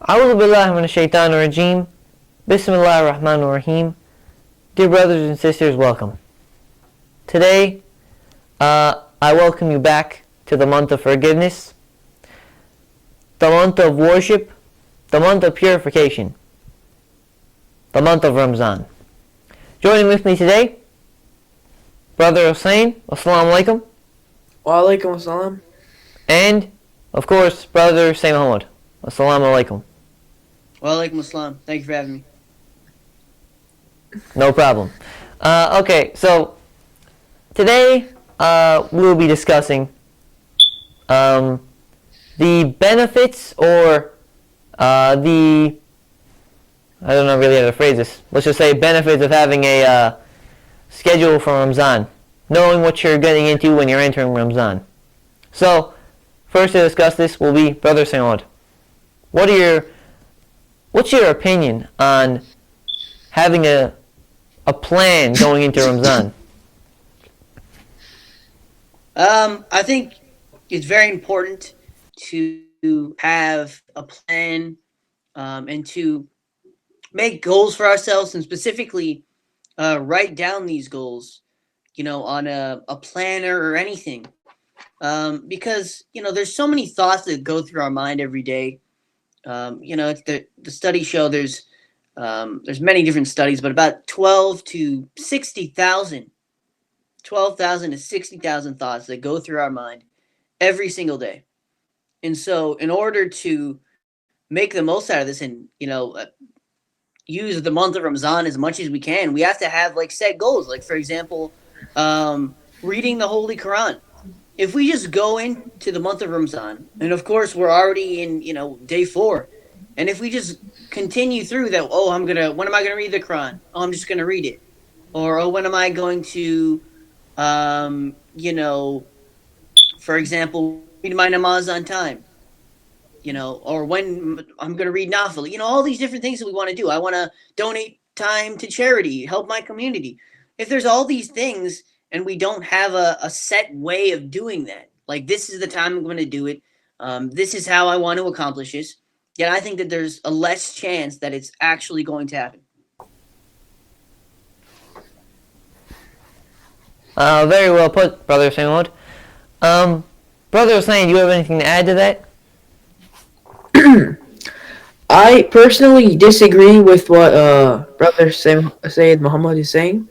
A'udhu billahi minash shaitanir rajim. Bismillahir rahmanir rahim. Dear brothers and sisters, welcome. Today, I welcome you back to the month of forgiveness, the month of worship, the month of purification, the month of Ramadan. Joining with me today, Brother Hussein, Assalamu alaikum, Wa alaikum assalam. and, of course, Brother Sayyid Muhammad, Assalamu alaikum. Wa alaikum assalam. Thank you for having me. No problem. Okay, so today we'll be discussing the benefits or I don't know really how to phrase this. Let's just say benefits of having a schedule for Ramadan, knowing what you're getting into when you're entering Ramadan. So, first to discuss this will be Brother Sayyid. What's your opinion on having a plan going into Ramadan? I think it's very important to have a plan and to make goals for ourselves, and specifically write down these goals, on a planner or anything. Because, there's so many thoughts that go through our mind every day. It's the studies show there's many different studies, but about 12,000 to 60,000 thoughts that go through our mind every single day. And so in order to make the most out of this and, use the month of Ramadan as much as we can, we have to have set goals. Like, for example, reading the Holy Quran. If we just go into the month of Ramadan, and of course we're already in, day 4, and if we just continue through that, when am I gonna read the Quran? Oh, I'm just gonna read it. Or when am I going to for example, read my namaz on time, or when I'm going to read nafil, all these different things that we want to do. I want to donate time to charity, help my community. If there's all these things and we don't have a set way of doing that, like this is the time I'm going to do it, this is how I want to accomplish this, then I think that there's a less chance that it's actually going to happen. Very well put, Brother Sayyid. Brother Hussein, do you have anything to add to that? I personally disagree with what Brother Sayyid Muhammad is saying,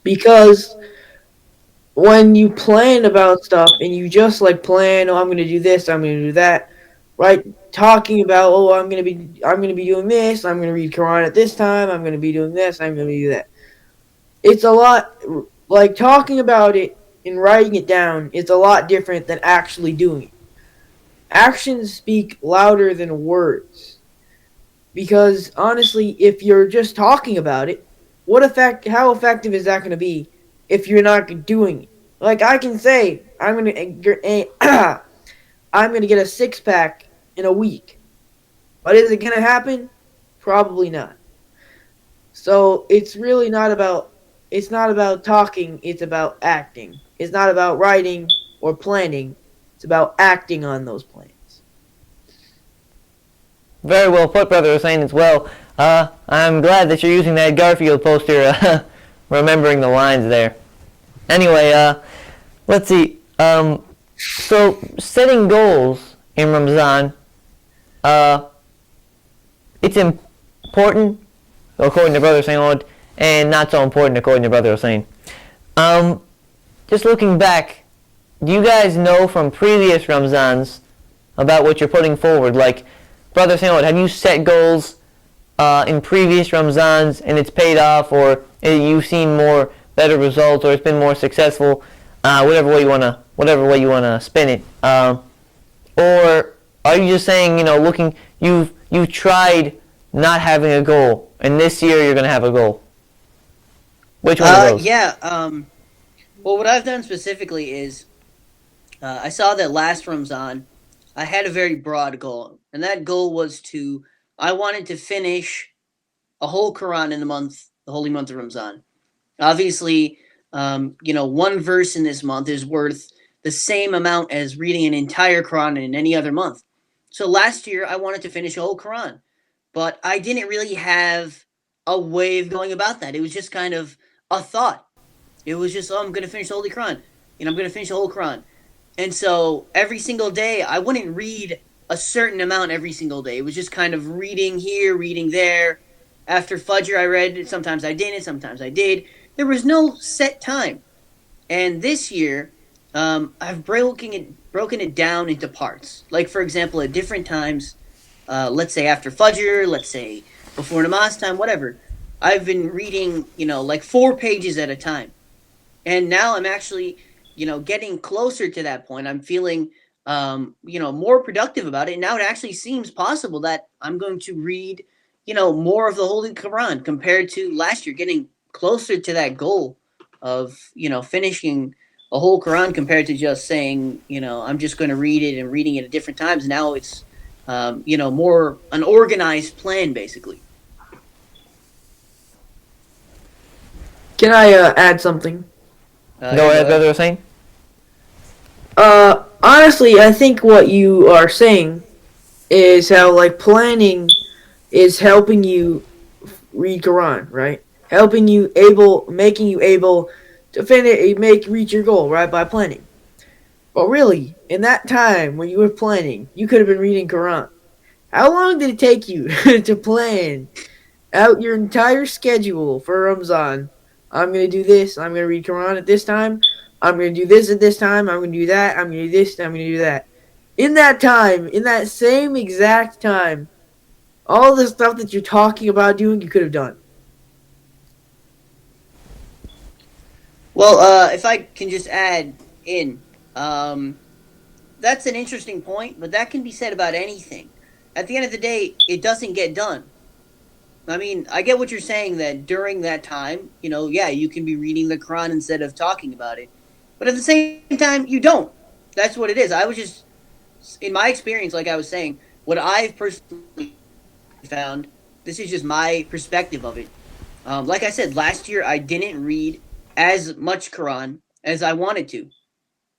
because when you plan about stuff and you just plan, I'm going to do this, I'm going to do that, right? Talking about, I'm going to be doing this, I'm going to read Quran at this time, I'm going to be doing this, I'm going to do that. It's a lot, talking about it and writing it down, it's a lot different than actually doing it. Actions speak louder than words. Because honestly, if you're just talking about it, how effective is that going to be if you're not doing it? I can say, I'm going to get a 6-pack in a week. But is it going to happen? Probably not. So it's really not about talking, it's about acting. It's not about writing or planning. It's about acting on those plans. Very well put, Brother Hussein, as well. I'm glad that you're using that Garfield poster, remembering the lines there. Anyway, let's see. So, setting goals in Ramadan, it's important, according to Brother Sayyid, and not so important according to Brother Hussein. Just looking back, do you guys know from previous Ramazans about what you're putting forward? Like, Brother Sayyid, have you set goals in previous Ramazans and it's paid off, or you've seen better results, or it's been more successful, whatever way you wanna spin it? Or are you just saying, you've tried not having a goal, and this year you're gonna have a goal? Which one of those? Yeah. Well, what I've done specifically is I saw that last Ramadan I had a very broad goal, and that goal was I wanted to finish a whole Quran in the holy month of Ramadan. Obviously, one verse in this month is worth the same amount as reading an entire Quran in any other month. So last year I wanted to finish a whole Quran, but I didn't really have a way of going about that. It was just kind of a thought. It was just, oh, I'm going to finish the Holy Quran. I'm going to finish the whole Quran. And so every single day, I wouldn't read a certain amount every single day. It was just kind of reading here, reading there. After Fajr, I read. Sometimes I didn't, sometimes I did. There was no set time. And this year, I've broken it down into parts. Like, for example, at different times, let's say after Fajr, let's say before Namaz time, whatever. I've been reading, like 4 pages at a time. And now I'm actually, getting closer to that point. I'm feeling, more productive about it. Now it actually seems possible that I'm going to read, more of the Holy Quran compared to last year, getting closer to that goal of, finishing a whole Quran compared to just saying, I'm just going to read it and reading it at different times. Now it's, more an organized plan, basically. Can I add something? Go Yeah, go ahead, ahead. brother Hussein. Honestly, I think what you are saying is how like planning is helping you read Quran, right? Making you able to reach your goal, right? By planning. But really, in that time when you were planning, you could have been reading Quran. How long did it take you to plan out your entire schedule for Ramzan? I'm gonna do this. I'm gonna read Quran at this time. I'm gonna do this at this time. I'm gonna do that. I'm gonna do this. I'm gonna do that. In that time, in that same exact time, all the stuff that you're talking about doing, you could have done. Well, if I can just add in, um, that's an interesting point, but that can be said about anything. At the end of the day, it doesn't get done. I mean, I get what you're saying that during that time, yeah, you can be reading the Quran instead of talking about it. But at the same time, you don't. That's what it is. I was just, in my experience, like I was saying, what I've personally found, this is just my perspective of it. Like I said, last year I didn't read as much Quran as I wanted to.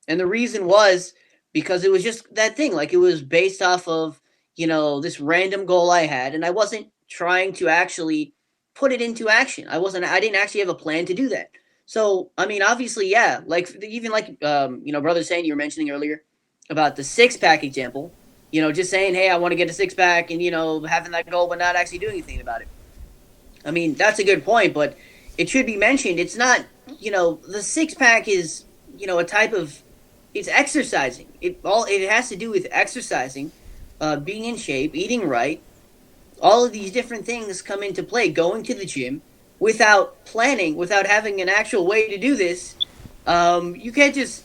And the reason was because it was just that thing. Like it was based off of, this random goal I had. And I wasn't trying to actually put it into action. I didn't actually have a plan to do that. So, I mean, obviously, yeah. Like, even like, Brother saying you were mentioning earlier about the 6 pack example, just saying, hey, I want to get a 6 pack and, having that goal, but not actually doing anything about it. I mean, that's a good point, but it should be mentioned. It's not, the 6 pack is, a type of, it's exercising. It has to do with exercising, being in shape, eating right. All of these different things come into play. Going to the gym without planning, without having an actual way to do this. You can't just,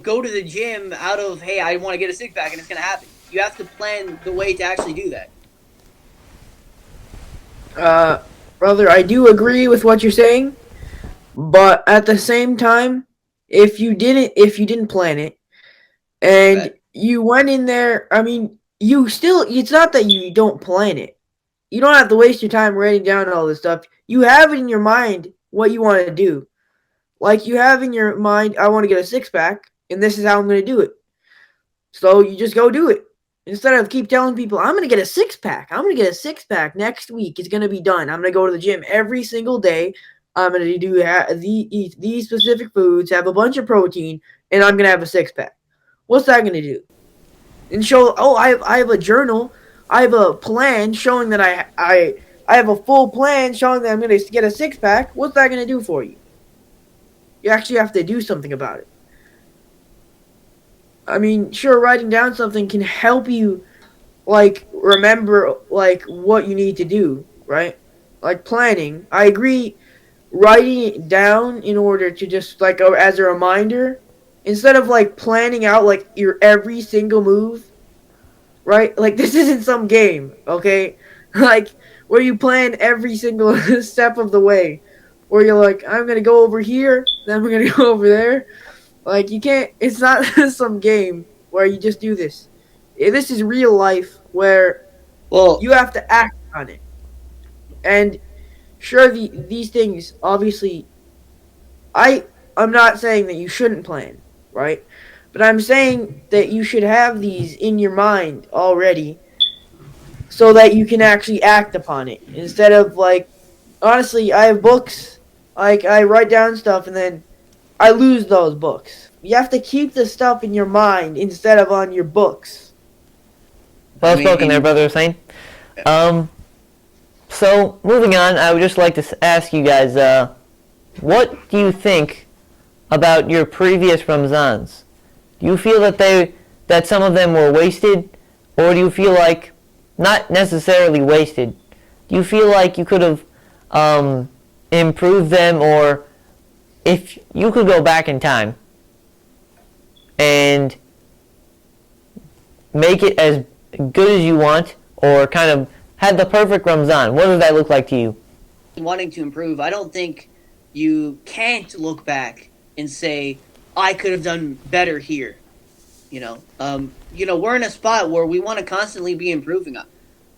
go to the gym out of, hey, I want to get a 6 pack and it's going to happen. You have to plan the way to actually do that. Uh, Brother, I do agree with what you're saying, but at the same time, if you didn't plan it and Right. you went in there, I mean, you still it's not that you don't plan it. You don't have to waste your time writing down all this stuff. You have it in your mind what you want to do. Like you have in your mind, I want to get a 6 pack, and this is how I'm going to do it. So you just go do it. Instead of keep telling people, I'm going to get a 6 pack. I'm going to get a 6 pack next week. It's going to be done. I'm going to go to the gym every single day. I'm going to eat these specific foods, have a bunch of protein, and I'm going to have a 6 pack. What's that going to do? And show, oh, I have a journal. I have a plan showing that I have a full plan showing that I'm going to get a 6 pack. What's that going to do for you? You actually have to do something about it. I mean, sure, writing down something can help you like remember like what you need to do, right? Like planning. I agree writing it down in order to just like as a reminder instead of like planning out like your every single move, right? Like this isn't some game, okay? Like where you plan every single step of the way. Where you're like, I'm gonna go over here, then we're gonna go over there. Like you can't. It's not some game where you just do this. This is real life where Well, you have to act on it. And sure, these things obviously. I'm not saying that you shouldn't plan, right? But I'm saying that you should have these in your mind already so that you can actually act upon it. Instead of like, honestly, I have books, like I write down stuff and then I lose those books. You have to keep the stuff in your mind instead of on your books. I Well spoken there, mean, Brother Hussein. Um, so, moving on, I would just like to ask you guys, what do you think about your previous Ramzans? Do you feel that some of them were wasted, or do you feel like not necessarily wasted? Do you feel like you could have improved them, or if you could go back in time and make it as good as you want, or kind of had the perfect Ramzan, what does that look like to you? wanting to improve, I don't think you can't look back and say, I could have done better here. We're in a spot where we want to constantly be improving.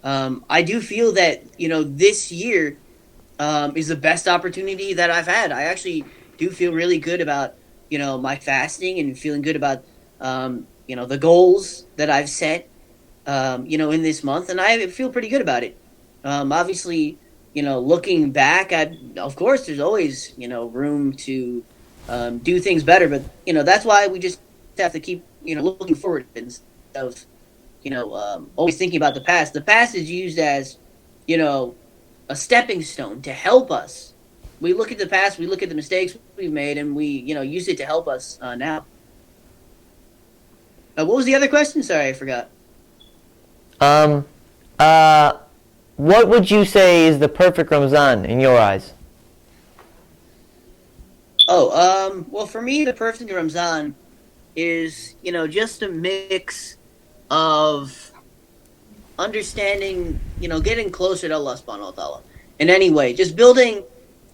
I do feel that, this year is the best opportunity that I've had. I actually do feel really good about, my fasting and feeling good about, the goals that I've set, in this month. And I feel pretty good about it. Obviously, looking back, of course, there's always, room to do things better. But, that's why we just have to keep, looking forward instead of, always thinking about the past. The past is used as, a stepping stone to help us. We look at the past, we look at the mistakes we've made, and we, use it to help us now. What was the other question? Sorry, I forgot. Um, uh, what would you say is the perfect Ramzan in your eyes? Well, for me, the perfect Ramzan is, just a mix of understanding, getting closer to Allah subhanahu wa ta'ala in any way. Just building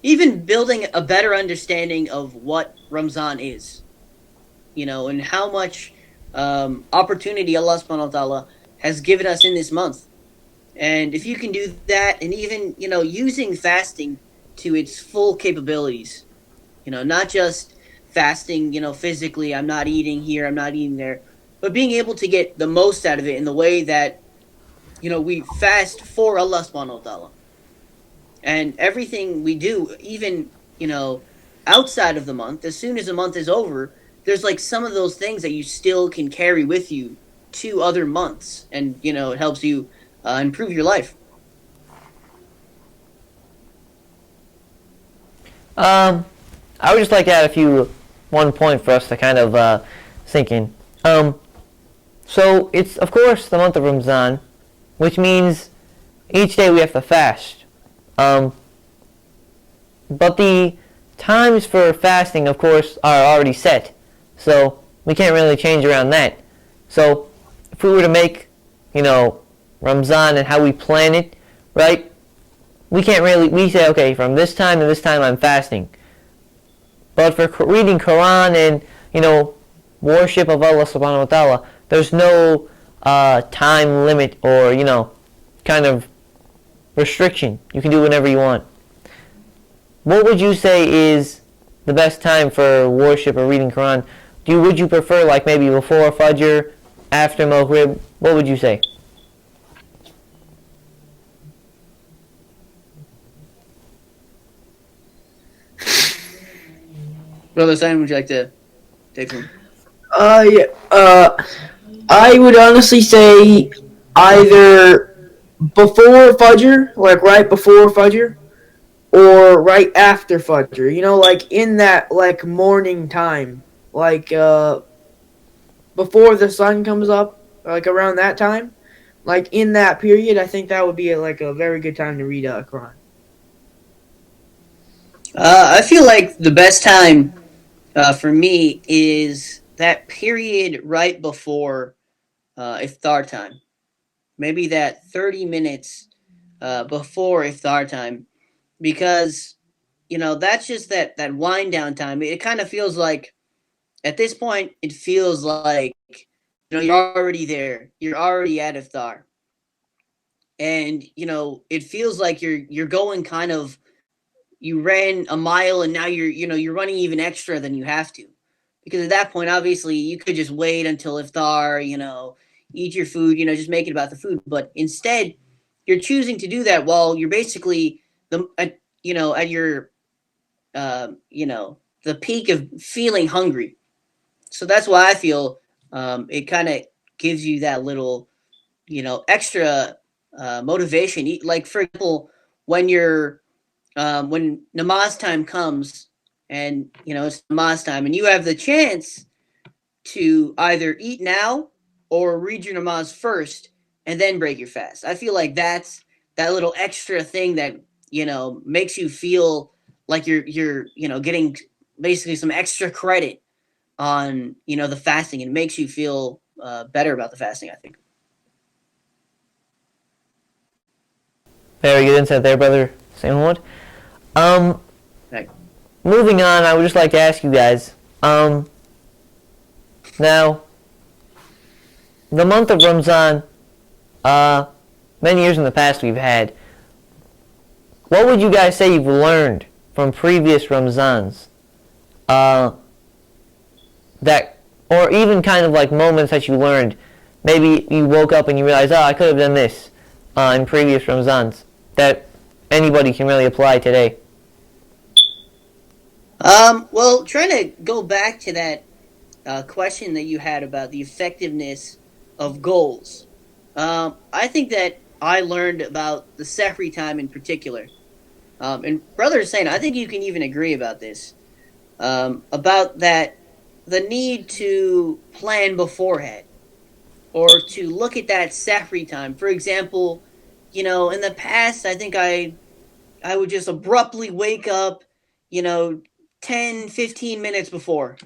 a better understanding of what Ramzan is, and how much opportunity Allah subhanahu wa ta'ala has given us in this month. And if you can do that, and even, using fasting to its full capabilities, not just fasting, physically, I'm not eating here, I'm not eating there, but being able to get the most out of it in the way that, we fast for Allah subhanahu wa ta'ala. And everything we do, even, outside of the month, as soon as the month is over, there's like some of those things that you still can carry with you to other months. And, it helps you improve your life. Um, I would just like to add one point for us to kind of sink in. So it's of course the month of Ramzan, which means each day we have to fast. But the times for fasting, of course, are already set, so we can't really change around that. So if we were to make, Ramzan and how we plan it, right? We say, okay, from this time to this time I'm fasting. But for reading Quran and, worship of Allah subhanahu wa ta'ala, there's no time limit or, kind of restriction. You can do whenever you want. What would you say is the best time for worship or reading Quran? Would you prefer like maybe before Fajr, after Maghrib? What would you say? Brother Simon, would you like to take some? Yeah. I would honestly say either before Fajr, like right before Fajr, or right after Fajr. Like in that like morning time, like before the sun comes up, like around that time, like in that period. I think that would be like a very good time to read Quran. I feel like the best time for me is that period right before iftar time. Maybe that 30 minutes before iftar time, because that's just that wind down time. It kind of feels like at this point it feels like you're already there. You're already at iftar, and it feels like you're going kind of, you ran a mile and now you're running even extra than you have to. because at that point, obviously, you could just wait until iftar, eat your food, just make it about the food. But instead, you're choosing to do that while you're basically at your the peak of feeling hungry. So that's why I feel it kind of gives you that little extra motivation. Like for example, when you're when namaz time comes, and it's namaz time, and you have the chance to either eat now or read your namaz first and then break your fast. I feel like that's that little extra thing that makes you feel like you're getting basically some extra credit on the fasting, and makes you feel better about the fasting, I think. Very good insight there, brother Samuel. Um, Right. moving on, I would just like to ask you guys. Now, the month of Ramzan, many years in the past we've had. What would you guys say you've learned from previous Ramzans? That, or even kind of like moments that you learned. Maybe you woke up and you realized, oh, I could have done this in previous Ramzans. That anybody can really apply today. Well, trying to go back to that question that you had about the effectiveness of goals. I think that I learned about the Sehri time in particular. And Brother Hussein, I think you can even agree about this. About that, the need to plan beforehand, or to look at that Sehri time. For example, in the past, I think I would just abruptly wake up, you know, 10, 15 minutes before.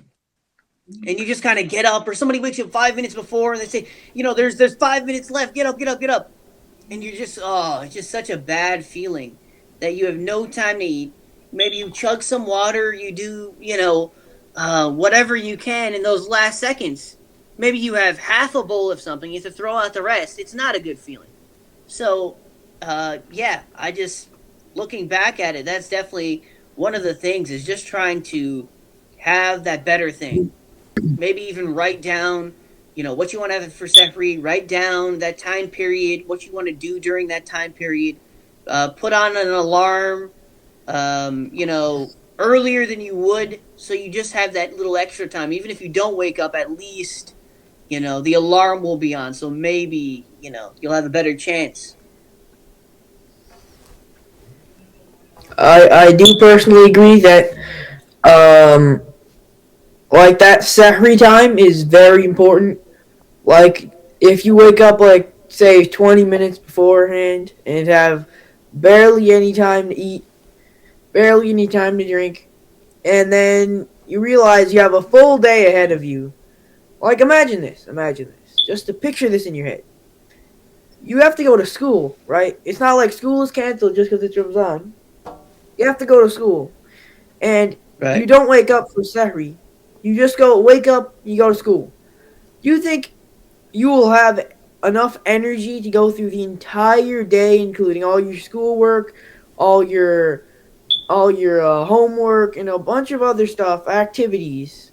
And you just kind of get up, or somebody wakes you up 5 minutes before, and they say, there's 5 minutes left. Get up, get up, get up. And you're just, it's just such a bad feeling that you have no time to eat. Maybe you chug some water, you do, whatever you can in those last seconds. Maybe you have half a bowl of something, you have to throw out the rest. It's not a good feeling. So, yeah, I just, looking back at it, that's definitely one of the things, is just trying to have that better thing. Maybe even write down, what you want to have for Sefri, write down that time period, what you want to do during that time period, put on an alarm, earlier than you would, so you just have that little extra time. Even if you don't wake up, at least, the alarm will be on, so maybe, you'll have a better chance. I do personally agree that um like that Sahri time is very important. Like if you wake up like say 20 minutes beforehand and have barely any time to eat, barely any time to drink, and then you realize you have a full day ahead of you. Like imagine this, imagine this. Just to picture this in your head. You have to go to school, right? It's not like school is canceled just because it's Ramadan. You have to go to school. And you Right. don't wake up for Sahri. You just wake up, you go to school. Do you think you will have enough energy to go through the entire day, including all your schoolwork, all your homework, and a bunch of other stuff, activities,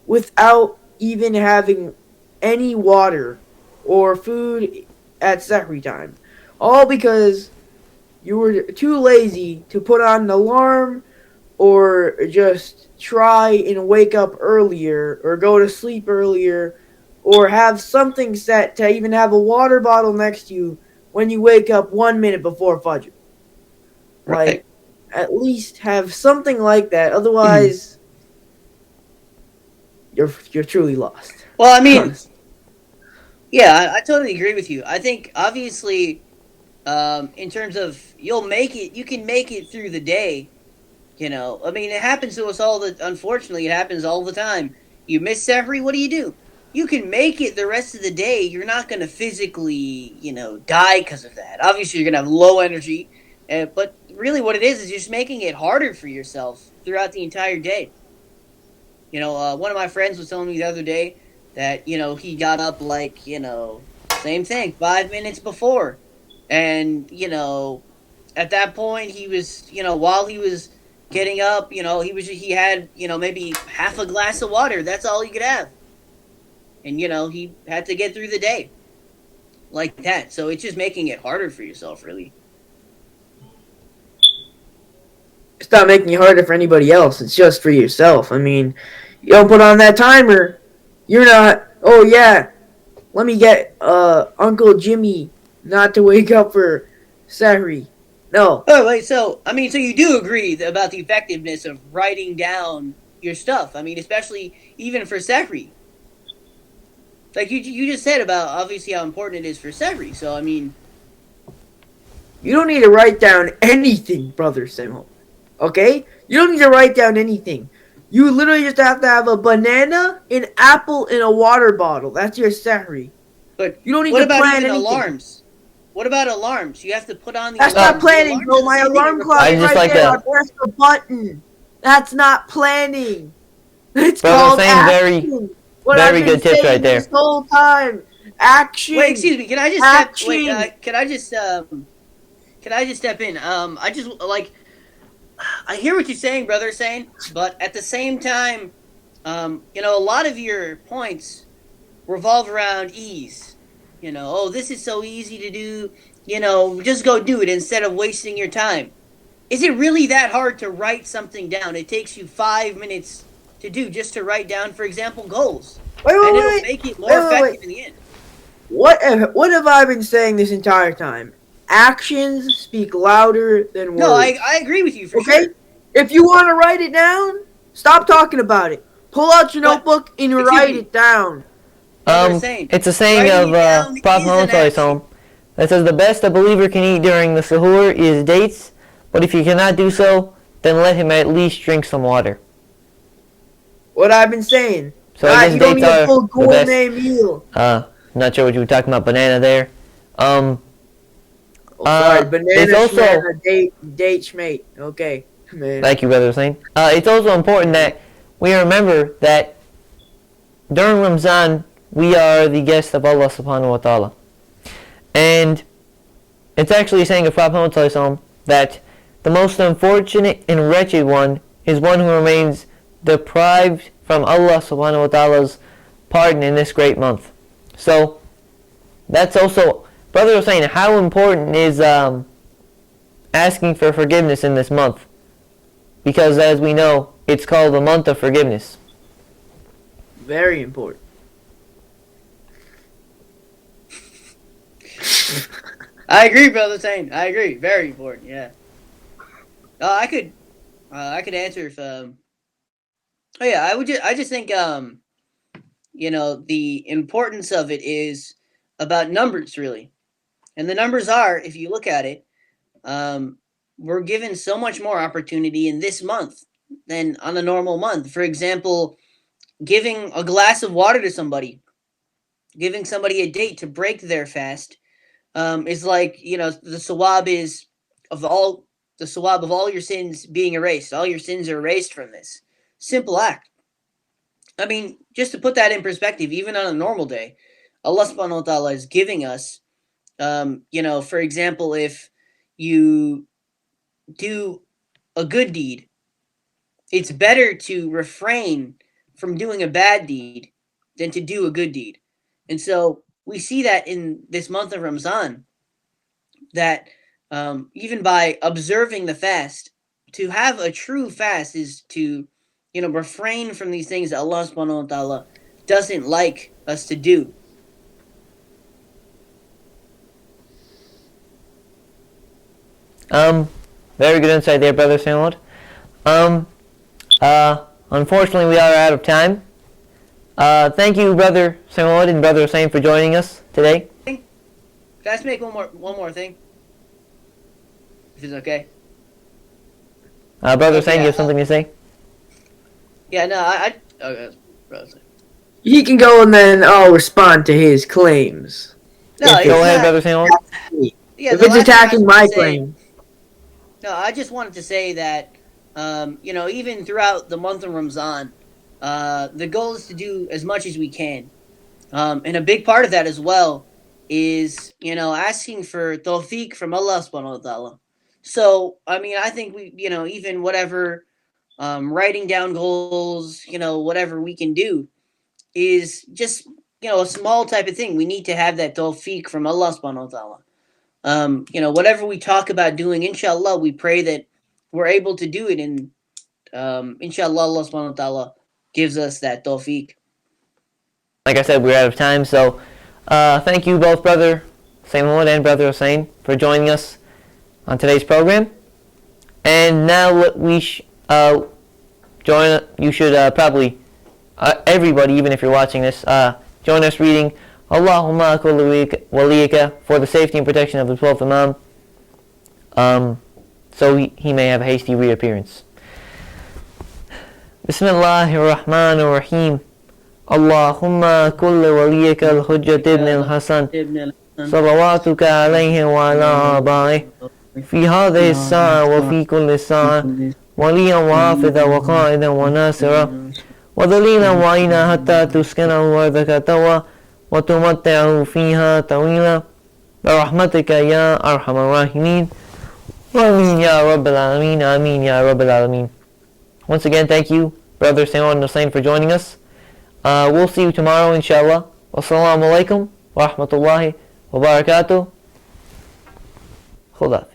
without even having any water or food at Sahri time? All because you were too lazy to put on an alarm or just try and wake up earlier or go to sleep earlier or have something set to even have a water bottle next to you when you wake up 1 minute before Fajr. Right. Like, at least have something like that. Otherwise, you're truly lost. Well, I mean, Honestly. yeah, I totally agree with you. I think, obviously, in terms of, you can make it through the day. I mean, it happens to us all. Unfortunately, it happens all the time. You miss Sehri, what do? You can make it the rest of the day. You're not going to physically, die because of that. Obviously, you're going to have low energy, but really, what it is just making it harder for yourself throughout the entire day. One of my friends was telling me the other day that he got up like same thing 5 minutes before, and at that point he was while he was getting up, he had, maybe half a glass of water. That's all he could have. And, he had to get through the day like that. So it's just making it harder for yourself, really. It's not making it harder for anybody else. It's just for yourself. I mean, you don't put on that timer. You're not. Oh yeah, let me get Uncle Jimmy not to wake up for Sahri. No, Oh, wait, so you do agree about the effectiveness of writing down your stuff. I mean, especially even for Sehri. Like you just said about obviously how important it is for Sehri. So I mean, you don't need to write down anything, brother Samuel. Okay, you don't need to write down anything. You literally just have to have a banana, an apple, and a water bottle. That's your Sahri. but You don't need what to about plan even anything. alarms? What about alarms? You have to put on the That's alarm. not planning, The bro. alarms My are the same thing. It alarm clock I is just right like there. to- I press the button. That's not planning. It's Brother called Hussein, action. What I've very been good tips saying right there. this whole time. Action. Wait, excuse me. Can I just step? Wait, Action. can I just step in? I just like I hear what you're saying, brother, saying, but at the same time, a lot of your points revolve around ease. Oh, this is so easy to do. Just go do it instead of wasting your time. Is it really that hard to write something down? It takes you 5 minutes to do just to write down, for example, goals, Wait, and wait, it'll wait, make it more wait, wait, effective wait. in the end. What have I been saying this entire time? Actions speak louder than No, words. I agree with you for Okay? sure. If you want to write it down, stop talking about it. Pull out your But notebook and excuse write me, it down. brother, saying It's a saying writing of it down Prophet is an Muhammad action. SAW that says the best a believer can eat during the suhoor is dates, but if he cannot do so, then let him at least drink some water. What I've been saying. So I guess You don't dates need a are full the best. gourmet meal. Not sure what you were talking about, banana there. Um, Oh, sorry, it's banana, also, schmana, date, schmate. Okay, man. thank you, Brother Hussein. It's also important that we remember that during Ramzan, we are the guests of Allah subhanahu wa ta'ala. And it's actually saying of Prophet Muhammad SAW that the most unfortunate and wretched one is one who remains deprived from Allah subhanahu wa ta'ala's pardon in this great month. So, that's also, Brother was saying, how important is asking for forgiveness in this month? Because as we know, it's called the month of forgiveness. Very important. I agree, brother, saying I agree. Very important. Yeah. I could answer if. Oh yeah, I just think the importance of it is about numbers really, and the numbers are, if you look at it, um, we're given so much more opportunity in this month than on a normal month. For example, giving a glass of water to somebody, giving somebody a date to break their fast, is like the sawab is of all the sawab of all your sins being erased. All your sins are erased from this simple act. I mean, just to put that in perspective, even on a normal day, Allah subhanahu wa ta'ala is giving us, for example, if you do a good deed, it's better to refrain from doing a bad deed than to do a good deed. And so we see that in this month of Ramzan, that even by observing the fast, to have a true fast is to, refrain from these things that Allah subhanahu wa ta'ala doesn't like us to do. Very good insight there, Brother Sandlord. Unfortunately, we are out of time. Thank you, Brother Sandlord and Brother Hussein, for joining us today. Can I just make one more thing? If it's okay. Brother Okay, Hussein, you have something to say? Yeah, no, okay, brother. He can go and then I'll respond to his claims. No, If it's Go ahead, not- Brother Sandlord. Yeah, if the it's last thing I attacking was my gonna say- claim. No, I just wanted to say that, even throughout the month of Ramzan, the goal is to do as much as we can. And a big part of that as well is, asking for tawfiq from Allah subhanahu wa ta'ala So, I mean, I think we, even whatever, writing down goals, whatever we can do is just, a small type of thing. We need to have that tawfiq from Allah subhanahu wa ta'ala. Whatever we talk about doing, inshallah, we pray that we're able to do it, and inshallah, Allah subhanahu wa ta'ala gives us that tawfiq. Like I said, we're out of time, so thank you both, Brother Sayyid Muhammad and Brother Hussein, for joining us on today's program. And now we join. You should probably, everybody, even if you're watching this, join us reading Allahumma kulli waliyika for the safety and protection of the 12th Imam, so he may have a hasty reappearance. Bismillahir Rahmanir Rahim. Allahumma kulli waliyika al-Hujjat ibn al-Hasan صلواتك عليه وعلى آبائه في هذه الساعة وفي كل ساعة وليا وحافظا وقائدا وناصرا وذليلا وعينا حتى تسكنه أرضك توا وتمتعه فيها طويلا برحمتك يا أرحم الراحمين آمين يا رب العالمين آمين يا رب العالمين. Once again, thank you, Brother Sayyid Hussein, for joining us. We'll see you tomorrow, inshallah. Wassalamu alaikum wa rahmatullahi wa barakatuh. Hold up.